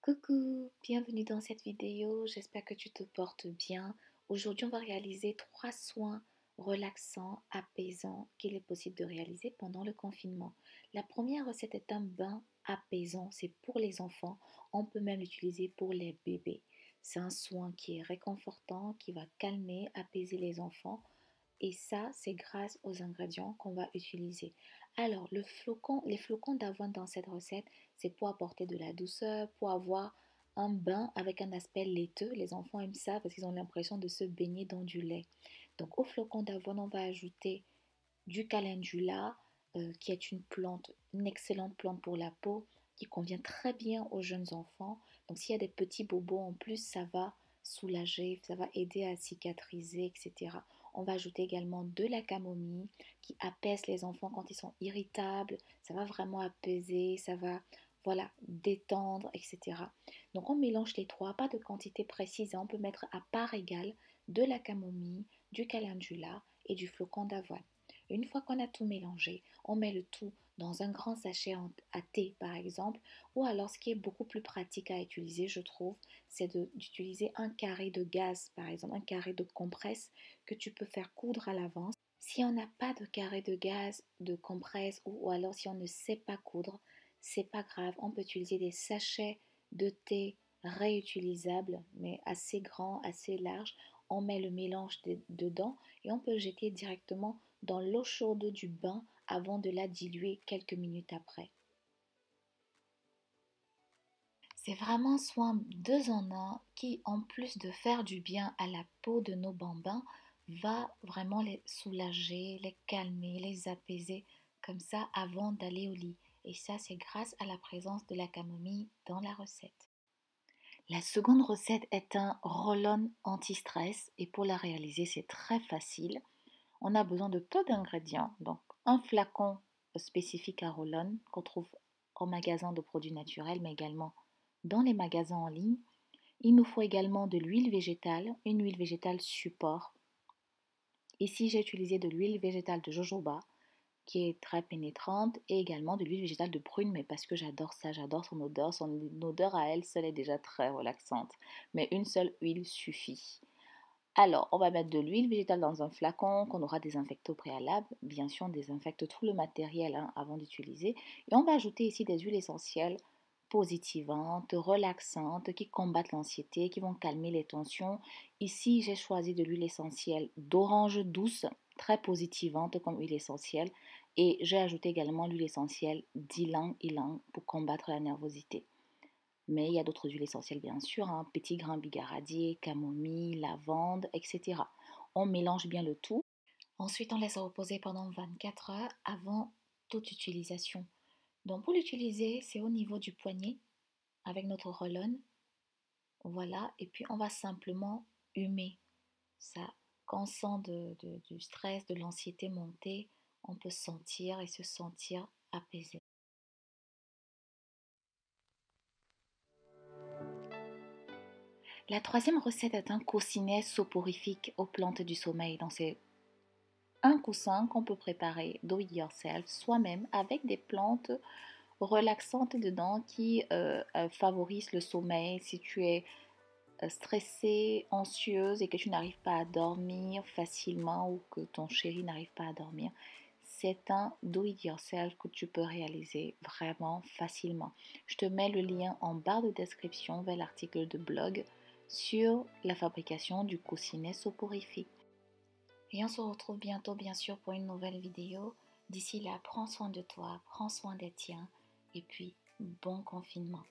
Coucou, bienvenue dans cette vidéo, j'espère que tu te portes bien. Aujourd'hui, on va réaliser 3 soins relaxants, apaisants qu'il est possible de réaliser pendant le confinement. La première recette est un bain apaisant, c'est pour les enfants, on peut même l'utiliser pour les bébés. C'est un soin qui est réconfortant, qui va calmer, apaiser les enfants. Et ça, c'est grâce aux ingrédients qu'on va utiliser. Alors, les flocons d'avoine dans cette recette, c'est pour apporter de la douceur, pour avoir un bain avec un aspect laiteux. Les enfants aiment ça parce qu'ils ont l'impression de se baigner dans du lait. Donc, aux flocons d'avoine, on va ajouter du calendula, qui est une plante, une excellente plante pour la peau, qui convient très bien aux jeunes enfants. Donc, s'il y a des petits bobos en plus, ça va soulager, ça va aider à cicatriser, etc. On va ajouter également de la camomille qui apaise les enfants quand ils sont irritables. Ça va vraiment apaiser, ça va voilà, détendre, etc. Donc on mélange les trois, pas de quantité précise, on peut mettre à part égale de la camomille, du calendula et du flocon d'avoine. Une fois qu'on a tout mélangé, on met le tout dans un grand sachet à thé par exemple, ou alors ce qui est beaucoup plus pratique à utiliser, je trouve, c'est d'utiliser un carré de gaz, par exemple un carré de compresse que tu peux faire coudre à l'avance. Si on n'a pas de carré de gaz, de compresse, ou alors si on ne sait pas coudre, c'est pas grave, on peut utiliser des sachets de thé réutilisables, mais assez grands, assez larges. On met le mélange dedans et on peut jeter directement dans l'eau chaude du bain avant de la diluer quelques minutes après. C'est vraiment un soin 2 en 1 qui, en plus de faire du bien à la peau de nos bambins, va vraiment les soulager, les calmer, les apaiser comme ça avant d'aller au lit. Et ça, c'est grâce à la présence de la camomille dans la recette. La seconde recette est un roll-on anti-stress et pour la réaliser, c'est très facile. On a besoin de peu d'ingrédients, donc un flacon spécifique à roll-on qu'on trouve au magasin de produits naturels, mais également dans les magasins en ligne. Il nous faut également de l'huile végétale, une huile végétale support. Ici, j'ai utilisé de l'huile végétale de jojoba, qui est très pénétrante, et également de l'huile végétale de prune, mais parce que j'adore ça, j'adore son odeur. Son odeur à elle seule est déjà très relaxante, mais une seule huile suffit. Alors, on va mettre de l'huile végétale dans un flacon qu'on aura désinfecté au préalable. Bien sûr, on désinfecte tout le matériel avant d'utiliser. Et on va ajouter ici des huiles essentielles positivantes, relaxantes, qui combattent l'anxiété, qui vont calmer les tensions. Ici, j'ai choisi de l'huile essentielle d'orange douce, très positivante comme huile essentielle. Et j'ai ajouté également l'huile essentielle d'ylang-ylang pour combattre la nervosité. Mais il y a d'autres huiles essentielles bien sûr, petit grain bigaradier, camomille, lavande, etc. On mélange bien le tout. Ensuite, on laisse reposer pendant 24 heures avant toute utilisation. Donc pour l'utiliser, c'est au niveau du poignet avec notre roll-on. Voilà, et puis on va simplement humer ça. Quand on sent du stress, de l'anxiété monter, on peut sentir et se sentir apaisé. La troisième recette est un coussinet soporifique aux plantes du sommeil. Donc c'est un coussin qu'on peut préparer do it yourself soi-même avec des plantes relaxantes dedans qui favorisent le sommeil. Si tu es stressée, anxieuse et que tu n'arrives pas à dormir facilement ou que ton chéri n'arrive pas à dormir, c'est un do it yourself que tu peux réaliser vraiment facilement. Je te mets le lien en barre de description vers l'article de blog sur la fabrication du coussinet soporifique. Et on se retrouve bientôt bien sûr pour une nouvelle vidéo. D'ici là, prends soin de toi, prends soin des tiens et puis bon confinement.